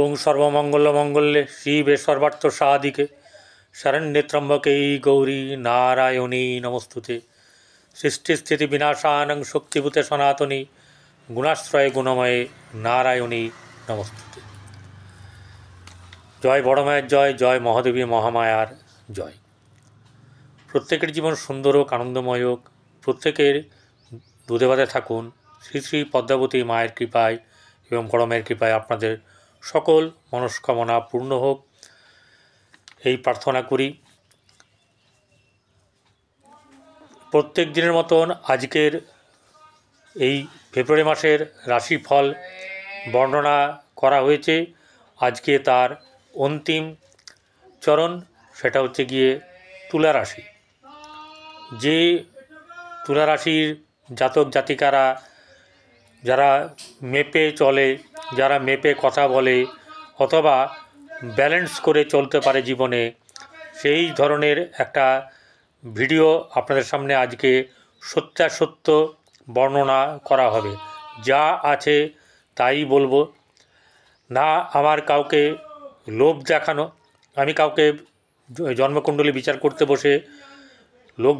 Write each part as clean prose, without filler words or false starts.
ওং সর্বমঙ্গলমঙ্গলে শিবে সর্বার্থ সাধিকে শরণ্যে ত্র্যম্বকে গৌরী নারায়ণী নমস্তুতে। সৃষ্টিস্থিতি বিনাশানং শক্তিভূতে সনাতনী গুণাশ্রয়ে গুণময়ে নারায়ণী নমস্তুতে। জয় বড় মায়ের জয়, জয় মহাদেবী মহামায়ার জয়। প্রত্যেকের জীবন সুন্দর হোক, আনন্দময় হোক, প্রত্যেকের দুধে ভাতে থাকুন শ্রী শ্রী পদ্মাবতী মায়ের কৃপায় এবং বড় মায়ের কৃপায় আপনাদের সকল মনস্কামনা পূর্ণ হোক এই প্রার্থনা করি। প্রত্যেক দিনের মতন আজকের এই ফেব্রুয়ারি মাসের রাশিফল বর্ণনা করা হয়েছে। আজকে তার অন্তিম চরণ, সেটা হচ্ছে গিয়ে তুলা রাশি। যে তুলা রাশির জাতক জাতিকারা যারা মেপে চলে, যারা মেপে কথা বলে অথবা ব্যালেন্স করে চলতে পারে জীবনে, সেই ধরনের একটা ভিডিও আপনাদের সামনে আজকে সত্যাসত্য বর্ণনা করা হবে। যা আছে তাই বলবো না, আমার কাউকে লোভ দেখানো। আমি কাউকে জন্মকুণ্ডলী বিচার করতে বসে লোভ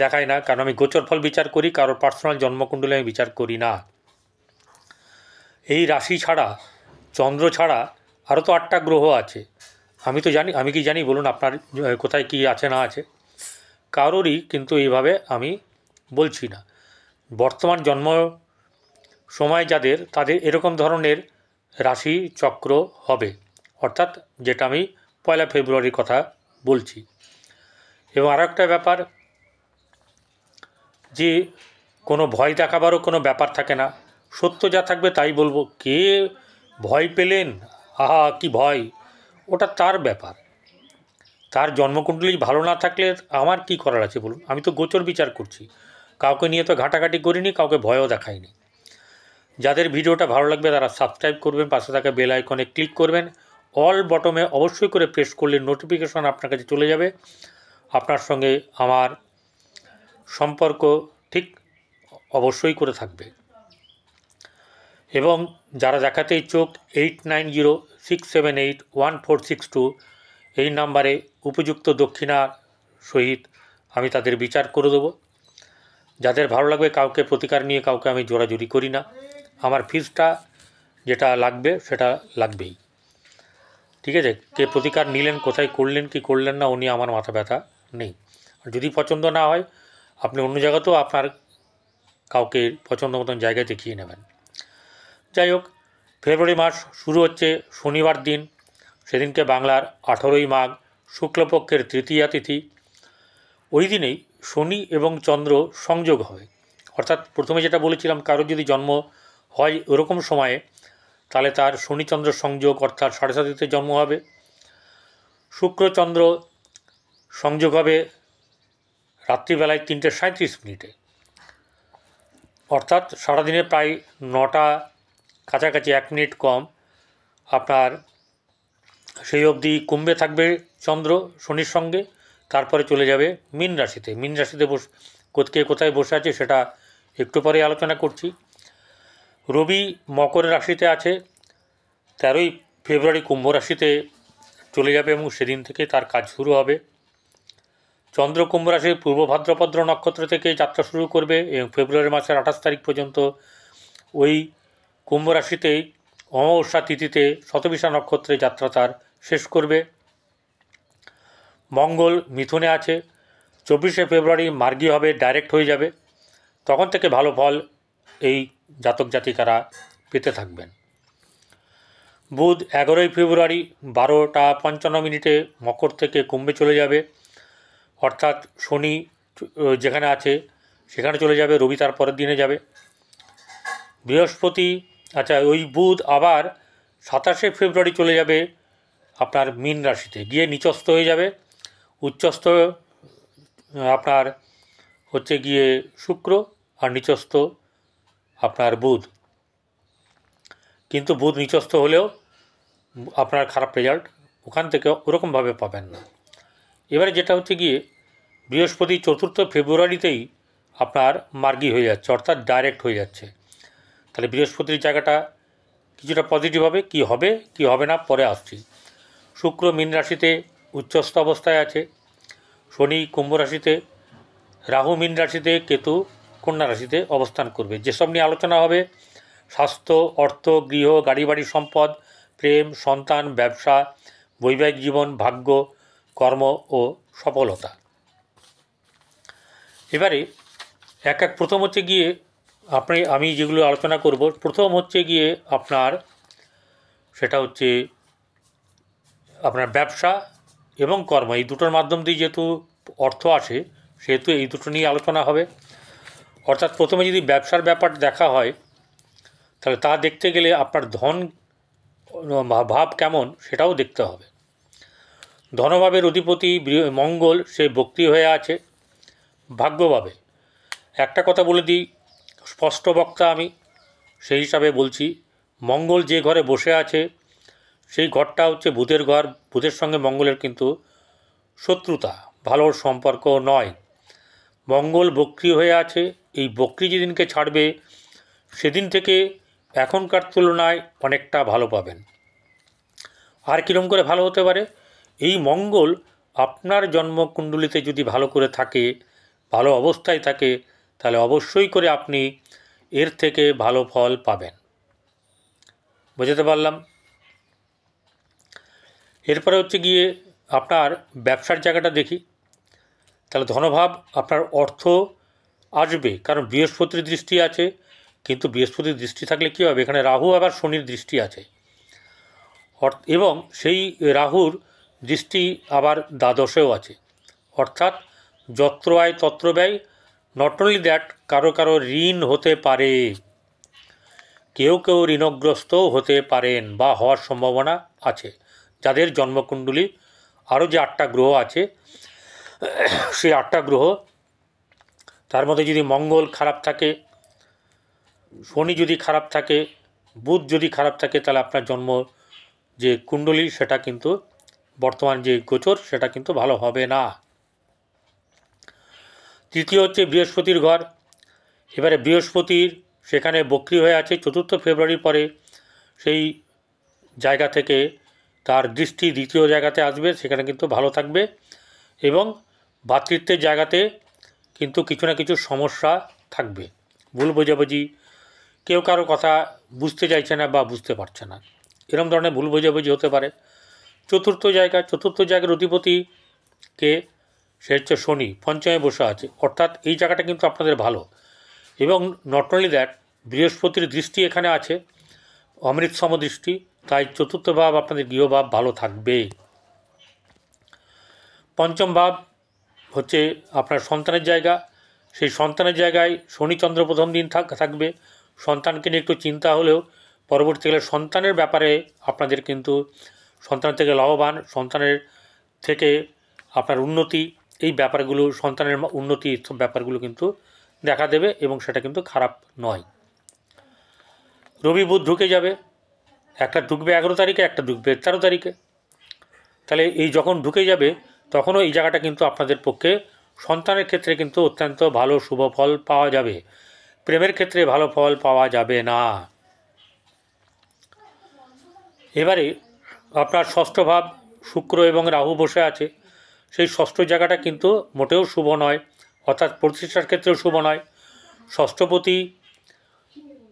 দেখাই না, কারণ আমি গোচর ফল বিচার করি, কারোর পার্সোনাল জন্মকুণ্ডলী আমি বিচার করি না। এই রাশি ছাড়া, চন্দ্র ছাড়া আরও তো 8টা গ্রহ আছে। আমি তো জানি, আমি কি জানি বলুন আপনার কোথায় কি আছে না আছে? কারোরই কিন্তু এইভাবে আমি বলছি না। বর্তমান জন্ম সময় যাদের, তাদের এরকম ধরনের রাশি চক্র হবে, অর্থাৎ যেটা আমি 1 ফেব্রুয়ারির কথা বলছি। এবং আরও একটা ব্যাপার, যে কোনো ভয় দেখাবারও কোনো ব্যাপার থাকে না, সত্য যা থাকবে তাই বলবো। কে ভয় পেলেন, আহা কি ভয়, ওটা তার ব্যাপার। তার জন্মকুণ্ডলী ভালো না থাকলে আমার কি করার আছে বলুন? আমি তো গোচর বিচার করছি, কাউকে নিয়ে তো ঘাটাঘাটি করিনি, কাউকে ভয়ও দেখাইনি। যাদের ভিডিওটা ভালো লাগবে তারা সাবস্ক্রাইব করবেন, পাশে থাকা বেল আইকনে ক্লিক করবেন, অল বটমে অবশ্যই করে প্রেস করলে নোটিফিকেশন আপনার কাছে চলে যাবে। আপনার সঙ্গে আমার সম্পর্ক ঠিক অবশ্যই করে থাকবে। এবং যারা দেখাতে ইচ্ছুক 8906781462 এই নাম্বারে উপযুক্ত দক্ষিণার সহিত আমি তাদের বিচার করে দেবো। যাদের ভালো লাগবে, কাউকে প্রতিকার নিয়ে কাউকে আমি জোরাজুরি করি না। আমার ফিজটা যেটা লাগবে সেটা লাগবেই, ঠিক আছে? কে প্রতিকার নিলেন, কোথায় করলেন কি করলেন না, ও নিয়ে আমার মাথা ব্যথা নেই। আর যদি পছন্দ না হয়, আপনি অন্য জায়গাতেও আপনার কাউকে পছন্দ মতন জায়গায় দেখিয়ে নেবেন। যাই হোক, ফেব্রুয়ারি মাস শুরু হচ্ছে শনিবার দিন। সেদিনকে বাংলার 18ই মাঘ, শুক্লপক্ষের তৃতীয়া তিথি। ওই দিনেই শনি এবং চন্দ্র সংযোগ হবে। অর্থাৎ প্রথমে যেটা বলেছিলাম, কারো যদি জন্ম হয় ওরকম সময়ে, তাহলে তার শনিচন্দ্র সংযোগ, অর্থাৎ 7:30-তে জন্ম হবে। শুক্রচন্দ্র সংযোগ হবে রাত্রিবেলায় 3:37, অর্থাৎ সারাদিনে প্রায় 9টা কাছাকাছি, 1 মিনিট কম। আপনার সেই অবধি কুম্ভে থাকবে চন্দ্র শনির সঙ্গে, তারপরে চলে যাবে মীন রাশিতে। মীন রাশিতে কোথায় বসে আছে সেটা একটু পরে আলোচনা করছি। রবি মকর রাশিতে আছে, 13ই ফেব্রুয়ারি কুম্ভ রাশিতে চলে যাবে এবং সেদিন থেকে তার কাজ শুরু হবে। চন্দ্র কুম্ভ রাশির পূর্ব ভাদ্রপদ্র নক্ষত্র থেকে যাত্রা শুরু করবে এবং ফেব্রুয়ারি মাসের 28 তারিখ পর্যন্ত ওই কুম্ভ রাশিতেই অমাবস্যা তিথিতে শতবিশা নক্ষত্রে যাত্রা তার শেষ করবে। মঙ্গল মিথুনে আছে, 24শে ফেব্রুয়ারি মার্গী হবে, ডাইরেক্ট হয়ে যাবে। তখন থেকে ভালো ফল এই জাতক জাতিকারা পেতে থাকবেন। বুধ 11ই ফেব্রুয়ারি 12:55 মকর থেকে কুম্ভে চলে যাবে, অর্থাৎ শনি যেখানে আছে সেখানে চলে যাবে, রবি তার পরের দিনে যাবে। বৃহস্পতি, ওই বুধ আবার 27শে ফেব্রুয়ারি চলে যাবে আপনার মীন রাশিতে, গিয়ে নিচস্থ হয়ে যাবে। উচ্চস্থ আপনার হচ্ছে গিয়ে শুক্র, আর নিচস্থ আপনার বুধ। কিন্তু বুধ নিচস্থ হলেও আপনার খারাপ রেজাল্ট ওখান থেকে ওরকমভাবে পাবেন না। এবারে যেটা হচ্ছে গিয়ে বৃহস্পতি 4 ফেব্রুয়ারিতেই আপনার মার্গী হয়ে যাচ্ছে, অর্থাৎ ডাইরেক্ট হয়ে যাচ্ছে। তাহলে বৃহস্পতির জায়গাটা কিছুটা পজিটিভ হবে, কি হবে না পরে আসছি। শুক্র মীন রাশিতে উচ্চস্থ অবস্থায় আছে, শনি কুম্ভ রাশিতে, রাহু মীন রাশিতে, কেতু কন্যা রাশিতে অবস্থান করবে। যেসব নিয়ে আলোচনা হবে স্বাস্থ্য, অর্থ, গৃহ, গাড়ি বাড়ি সম্পদ, প্রেম, সন্তান, ব্যবসা, বৈবাহিক জীবন, ভাগ্য, কর্ম ও সফলতা। এবারে প্রথম হচ্ছে গিয়ে আমি যেগুলো আলোচনা করব, প্রথম হচ্ছে গিয়ে সেটা হচ্ছে আপনার ব্যবসা এবং কর্ম, এই দুটোর মাধ্যম দিয়ে যেহেতু অর্থ আসে সেহেতু এই দুটো নিয়ে আলোচনা হবে। অর্থাৎ প্রথমে যদি ব্যবসার ব্যাপার দেখা হয় তাহলে তা দেখতে গেলে আপনার ধন ভাব কেমন সেটাও দেখতে হবে। ধনভাবের অধিপতি মঙ্গল সে বক্রী হয়ে আছে ভাগ্যভাবে। একটা কথা বলে দিই, স্পষ্ট বক্তা আমি, সেই হিসাবে বলছি, মঙ্গল যে ঘরে বসে আছে সেই ঘরটা হচ্ছে বুধের ঘর। বুধের সঙ্গে মঙ্গলের কিন্তু শত্রুতা, ভালো সম্পর্ক নয়। মঙ্গল বক্রী হয়ে আছে, এই বক্রী যেদিনকে ছাড়বে সেদিন থেকে এখনকার তুলনায় অনেকটা ভালো পাবেন। আর কীরকম করে ভালো হতে পারে? এই মঙ্গল আপনার জন্মকুণ্ডলিতে যদি ভালো করে থাকে, ভালো অবস্থায় থাকে, তাহলে অবশ্যই করে আপনি এর থেকে ভালো ফল পাবেন। বুঝতে পারলাম? এরপরে হচ্ছে গিয়ে আপনার ব্যবসার জায়গাটা দেখি। তাহলে ধনভাব, আপনার অর্থ আসবে, কারণ বৃহস্পতির দৃষ্টি আছে। কিন্তু বৃহস্পতির দৃষ্টি থাকলে কী হবে, এখানে রাহু আবার শনির দৃষ্টি আছে, এবং সেই রাহুর দৃষ্টি আবার দ্বাদশেও আছে। অর্থাৎ যত্র আয় তত্র ব্যয়। নট অনলি দ্যাট, কারো ঋণ হতে পারে, কেউ ঋণগ্রস্তও হতে পারেন বা হওয়ার সম্ভাবনা আছে। যাদের জন্মকুণ্ডলী আরও যে 8টা গ্রহ আছে সেই 8টা গ্রহ, তার মধ্যে যদি মঙ্গল খারাপ থাকে, শনি যদি খারাপ থাকে, বুধ যদি খারাপ থাকে, তাহলে আপনার জন্ম যে কুণ্ডলী সেটা কিন্তু বর্তমান যে গোচর সেটা কিন্তু ভালো হবে না। তৃতীয় হচ্ছে বৃহস্পতির ঘর। এবারে বৃহস্পতির সেখানে বক্রী হয়ে আছে, 4 ফেব্রুয়ারির পরে সেই জায়গা থেকে তার দৃষ্টি দ্বিতীয় জায়গাতে আসবে, সেখানে কিন্তু ভালো থাকবে। এবং ভাতৃত্বের জায়গাতে কিন্তু কিছু না কিছু সমস্যা থাকবে, ভুল বোঝাবুঝি, কেউ কারো কথা বুঝতে চাইছে না বা বুঝতে পারছে না, এরকম ধরনের ভুল বোঝাবুঝি হতে পারে। চতুর্থ জায়গার অধিপতিকে সে হচ্ছে শনি, পঞ্চমে বসে আছে। অর্থাৎ এই জায়গাটা কিন্তু আপনাদের ভালো। এবং নট অনলি দ্যাট, বৃহস্পতির দৃষ্টি এখানে আছে, অমৃত সমদৃষ্টি, তাই চতুর্থ ভাব আপনাদের গৃহভাব ভালো থাকবে। পঞ্চম ভাব হচ্ছে আপনার সন্তানের জায়গা। সেই সন্তানের জায়গায় শনিচন্দ্র প্রথম দিন থাকবে। সন্তানকে নিয়ে একটু চিন্তা হলেও পরবর্তীকালে সন্তানের ব্যাপারে আপনাদের কিন্তু সন্তান থেকে লাভবান, সন্তানের থেকে আপনার উন্নতি, এই ব্যাপারগুলো, সন্তানের উন্নতি, সব ব্যাপারগুলো কিন্তু দেখা দেবে এবং সেটা কিন্তু খারাপ নয়। রবি বুধ ঢুকে যাবে, একটা ঢুকবে 11 তারিখে, একটা ঢুকবে 13 তারিখে। তাহলে এই যখন ঢুকে যাবে তখনও এই জায়গাটা কিন্তু আপনাদের পক্ষে সন্তানের ক্ষেত্রে কিন্তু অত্যন্ত ভালো শুভ ফল পাওয়া যাবে। প্রেমের ক্ষেত্রে ভালো ফল পাওয়া যাবে না। এবারে আপনার ষষ্ঠ ভাব, শুক্র এবং রাহু বসে আছে, সেই ষষ্ঠ জায়গাটা কিন্তু মোটেও শুভ নয়, অর্থাৎ প্রতিষ্ঠার ক্ষেত্রেও শুভ নয়। ষষ্ঠপতি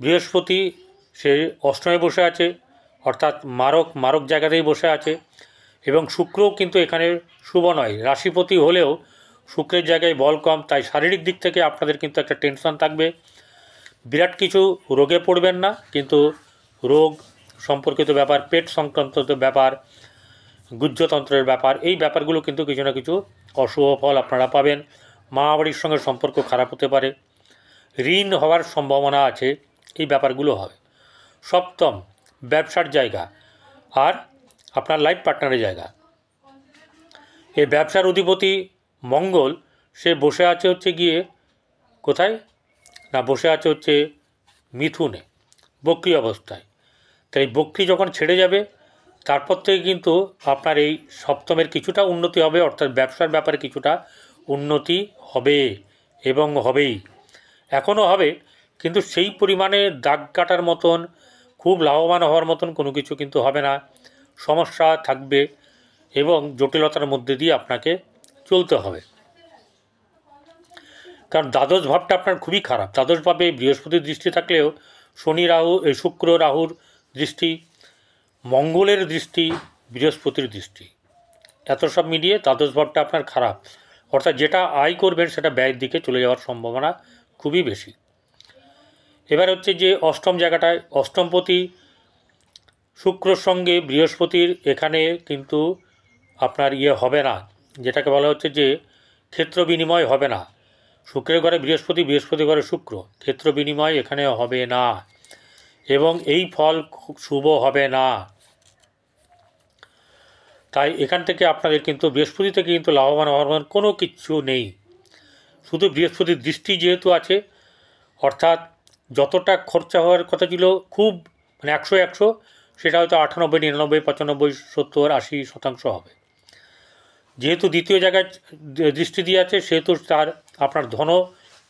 বৃহস্পতি সে অষ্টমে বসে আছে, অর্থাৎ মারক জায়গাতেই বসে আছে। এবং শুক্রও কিন্তু এখানে শুভ নয়, রাশিপতি হলেও শুক্রের জায়গায় বল কম, তাই শারীরিক দিক থেকে আপনাদের কিন্তু একটা টেনশন থাকবে। বিরাট কিছু রোগে পড়বেন না, কিন্তু রোগ সম্পর্কিত ব্যাপার, পেট সংক্রান্ত ব্যাপার, গুহ্যতন্ত্রের ব্যাপার, এই ব্যাপারগুলো কিন্তু কিছু না কিছু অশুভ ফল আপনারা পাবেন। মা বাড়ির সঙ্গে সম্পর্ক খারাপ হতে পারে, ঋণ হওয়ার সম্ভাবনা আছে, এই ব্যাপারগুলো হবে। সপ্তম ব্যবসার জায়গা আর আপনার লাইফ পার্টনারের জায়গা। এই ব্যবসার অধিপতি মঙ্গল সে বসে আছে হচ্ছে গিয়ে কোথায় না, বসে আছে হচ্ছে মিথুনে, বক্রী অবস্থায়। তাই বক্রী যখন ছেড়ে যাবে তারপর থেকে কিন্তু আপনার এই সপ্তমের কিছুটা উন্নতি হবে, অর্থাৎ ব্যবসার ব্যাপারে কিছুটা উন্নতি হবে এবং হবেই, এখনও হবে। কিন্তু সেই পরিমাণে দাগ কাটার মতন খুব লাভবান হওয়ার মতন কোনো কিছু কিন্তু হবে না, সমস্যা থাকবে এবং জটিলতার মধ্যে দিয়ে আপনাকে চলতে হবে। কারণ দ্বাদশ ভাবটা আপনার খুবই খারাপ। দ্বাদশ ভাবে বৃহস্পতির দৃষ্টি থাকলেও শনি রাহু শুক্র রাহুর দৃষ্টি, মঙ্গলের দৃষ্টি, বৃহস্পতির দৃষ্টি, এত সব মিলিয়ে দ্বাদশ ভাবটা আপনার খারাপ। অর্থাৎ যেটা আয় করবেন সেটা ব্যয়ের দিকে চলে যাওয়ার সম্ভাবনা খুবই বেশি। এবার হচ্ছে যে অষ্টম জায়গাটায়, অষ্টমপতি শুক্রর সঙ্গে বৃহস্পতির এখানে কিন্তু আপনার হবে না, যেটাকে বলা হচ্ছে যে ক্ষেত্র বিনিময় হবে না। শুক্রের ঘরে বৃহস্পতি, বৃহস্পতি ঘরে শুক্র, ক্ষেত্র বিনিময় এখানে হবে না এবং এই ফল শুভ হবে না। তাই এখান থেকে আপনাদের কিন্তু বৃহস্পতি থেকে কিন্তু লাভবান হওয়ার কোনো কিছু নেই। শুধু বৃহস্পতির দৃষ্টি যেহেতু আছে, অর্থাৎ যতটা খরচা হওয়ার কথা ছিল খুব 100 সেটা হয়তো 98, 99, 95, 70, 80% হবে। যেহেতু দ্বিতীয় জায়গায় দৃষ্টি দিয়ে আছে সেহেতু তার আপনার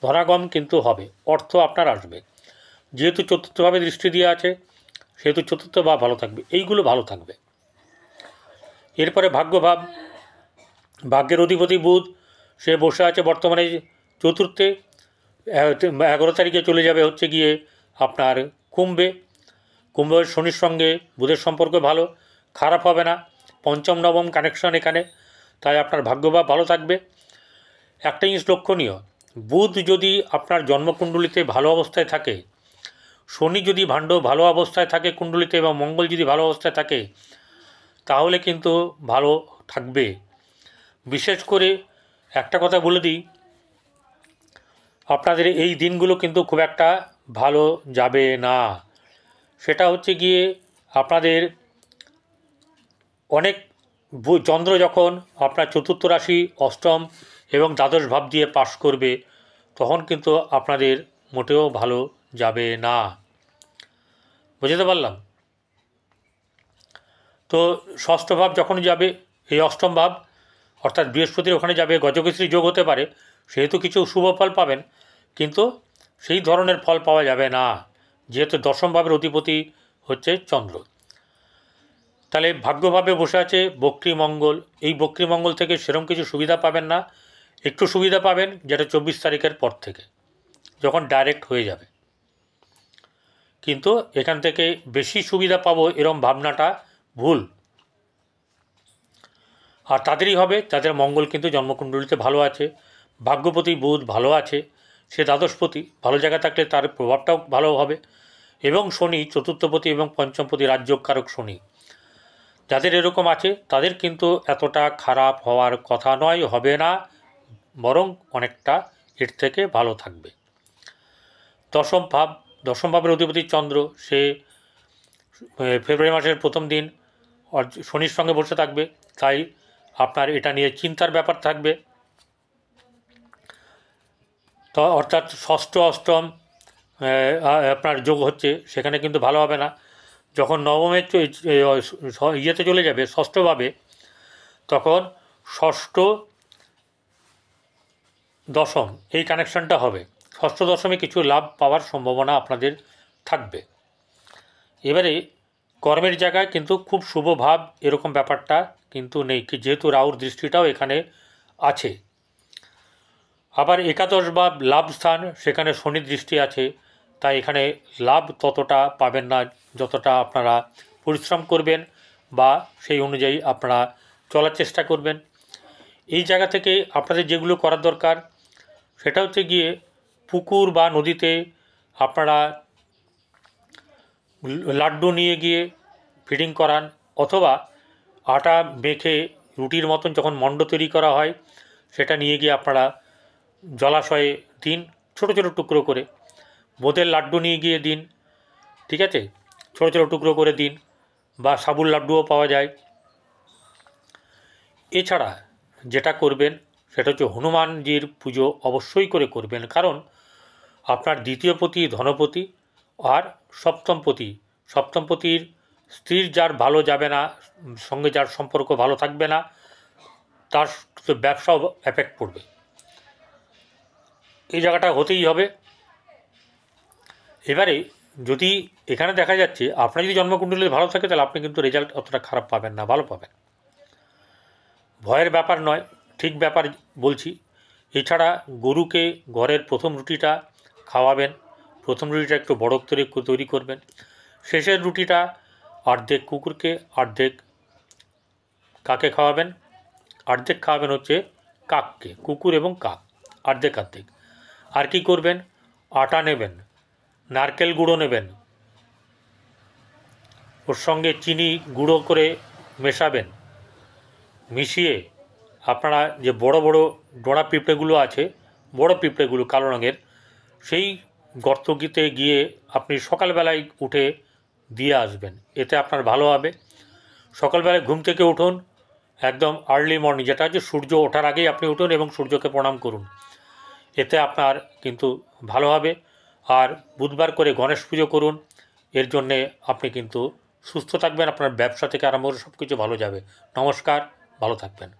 ধনাগম কিন্তু হবে, অর্থ আপনার আসবে। যেহেতু চতুর্থভাবে দৃষ্টি দিয়ে আছে সেহেতু চতুর্থ ভাব ভালো থাকবে, এইগুলো ভালো থাকবে। এরপরে ভাগ্যভাব, ভাগ্যের অধিপতি বুধ, সে বসে আছে বর্তমানে চতুর্থে। 11 তারিখে চলে যাবে হচ্ছে গিয়ে আপনার কুম্ভে। কুম্ভের শনির সঙ্গে বুধের সম্পর্ক ভালো, খারাপ হবে না, পঞ্চম নবম কানেকশন এখানে, তাই আপনার ভাগ্যভাব ভালো থাকবে। একটা জিনিস লক্ষণীয়, বুধ যদি আপনার জন্মকুণ্ডলিতে ভালো অবস্থায় থাকে, শনি যদি ভালো অবস্থায় থাকে কুণ্ডলিতে এবং মঙ্গল যদি ভালো অবস্থায় থাকে, তাহলে কিন্তু ভালো থাকবে। বিশেষ করে একটা কথা বলে দিই, আপনাদের এই দিনগুলো কিন্তু খুব একটা ভালো যাবে না। সেটা হচ্ছে গিয়ে আপনাদের অনেক চন্দ্র যখন আপনার চতুর্থ রাশি, অষ্টম এবং দ্বাদশ ভাব দিয়ে পাশ করবে, তখন কিন্তু আপনাদের মোটেও ভালো যাবে না। বুঝতে পারলাম? তো ষষ্ঠ ভাব যখন যাবে, এই অষ্টম ভাব অর্থাৎ বৃহস্পতির ওখানে যাবে, গজকেশরী যোগ হতে পারে, সেহেতু কিছু শুভ ফল পাবেন, কিন্তু সেই ধরনের ফল পাওয়া যাবে না, যেহেতু দশম ভাবের অধিপতি হচ্ছে চন্দ্র। তাহলে ভাগ্যভাবে বসে আছে বক্রী মঙ্গল, এই বক্রী মঙ্গল থেকে সেরকম কিছু সুবিধা পাবেন না। একটু সুবিধা পাবেন যেটা 24 তারিখের পর থেকে, যখন ডাইরেক্ট হয়ে যাবে। কিন্তু এখান থেকে বেশি সুবিধা পাবো এরম ভাবনাটা ভুল। আর তাদেরই হবে যাদের মঙ্গল কিন্তু জন্মকুণ্ডলিতে ভালো আছে, ভাগ্যপতি বুধ ভালো আছে, সে দ্বাদশপতি ভালো জায়গায় থাকলে তার প্রভাবটাও ভালো হবে, এবং শনি চতুর্থপতি এবং পঞ্চমপতি রাজ্যকারক শনি, যাদের এরকম আছে তাদের কিন্তু এতটা খারাপ হওয়ার কথা নয়, হবে না, বরং অনেকটা এর থেকে ভালো থাকবে। দশম ভাবের অধিপতি চন্দ্র, সে ফেব্রুয়ারি মাসের প্রথম দিন শনির সঙ্গে বসে থাকবে, তাই আপনার এটা নিয়ে চিন্তার ব্যাপার থাকবে। তো অর্থাৎ ষষ্ঠ অষ্টম আপনার যোগ হচ্ছে, সেখানে কিন্তু ভালো হবে না। যখন নবমের ইয়েতে চলে যাবে ষষ্ঠভাবে, তখন ষষ্ঠ দশম এই কানেকশানটা হবে, ষষ্ঠ দশমে কিছু লাভ পাওয়ার সম্ভাবনা আপনাদের থাকবে। এবারে কর্মের জায়গায় কিন্তু খুব শুভ ভাব এরকম ব্যাপারটা কিন্তু নেই, যেহেতু রাহুর দৃষ্টিটাও এখানে আছে। আবার একাদশ ভাব লাভ স্থান, সেখানে শনির দৃষ্টি আছে, তাই এখানে লাভ ততটা পাবেন না যতটা আপনারা পরিশ্রম করবেন বা সেই অনুযায়ী আপনারা চলার চেষ্টা করবেন। এই জায়গা থেকে আপনাদের যেগুলো করার দরকার সেটা হচ্ছে গিয়ে পুকুর বা নদীতে আপনারা লাড্ডু নিয়ে গিয়ে ফিডিং করান, অথবা আটা মেখে রুটির মতন যখন মণ্ড তৈরি করা হয় সেটা নিয়ে গিয়ে আপনারা জলাশয়ে দিন, ছোটো ছোটো টুকরো করে। বোঁদের লাড্ডু নিয়ে গিয়ে দিন, ঠিক আছে, ছোটো ছোটো টুকরো করে দিন, বা সাবুর লাড্ডুও পাওয়া যায়। এছাড়া যেটা করবেন সেটা হচ্ছে হনুমানজির পুজো অবশ্যই করে করবেন, কারণ আপনার দ্বিতীয় পতি ধনপতি আর সপ্তমপতির স্ত্রীর যার ভালো যাবে না, সঙ্গে যার সম্পর্ক ভালো থাকবে না, তার ব্যবসাও এফেক্ট পড়বে। এই জায়গাটা হতেই হবে। এবারে যদি এখানে দেখা যাচ্ছে আপনার যদি জন্মকুণ্ডলী ভালো থাকে তাহলে আপনি কিন্তু রেজাল্ট অতটা খারাপ পাবেন না, ভালো পাবেন। ভয়ের ব্যাপার নয়, ঠিক ব্যাপার বলছি। এছাড়া গরুকে ঘরের প্রথম রুটিটা খাওয়াবেন, প্রথম রুটিটা একটু বড় করে তৈরি করবেন। শেষের রুটিটা অর্ধেক কুকুরকে, অর্ধেক কাকে খাওয়াবেন? অর্ধেক খাওয়াবেন হচ্ছে কাককে, কুকুর এবং কাক, অর্ধেক অর্ধেক। আর কি করবেন? আটা নেবেন, নারকেল গুঁড়ো নেবেন, ওর সঙ্গে চিনি গুঁড়ো করে মেশাবেন। মিশিয়ে আপনারা যে বড় বড় ডোরা পিঁপড়েগুলো আছে, বড় পিঁপড়েগুলো কালো রঙের, সেই গর্তটিতে গিয়ে আপনি সকালবেলায় উঠে দিয়ে আসবেন। এতে আপনার ভালো হবে। সকালবেলায় ঘুম থেকে উঠুন, একদম আর্লি মর্নিং, যেটা হচ্ছে সূর্য ওঠার আগেই আপনি উঠুন এবং সূর্যকে প্রণাম করুন। এতে আপনার কিন্তু ভালো হবে। আর বুধবার করে গণেশ পুজো করুন। এর জন্যে আপনি কিন্তু সুস্থ থাকবেন, আপনার ব্যবসা থেকে আরম্ভ করে সব কিছু ভালো যাবে। নমস্কার, ভালো থাকবেন।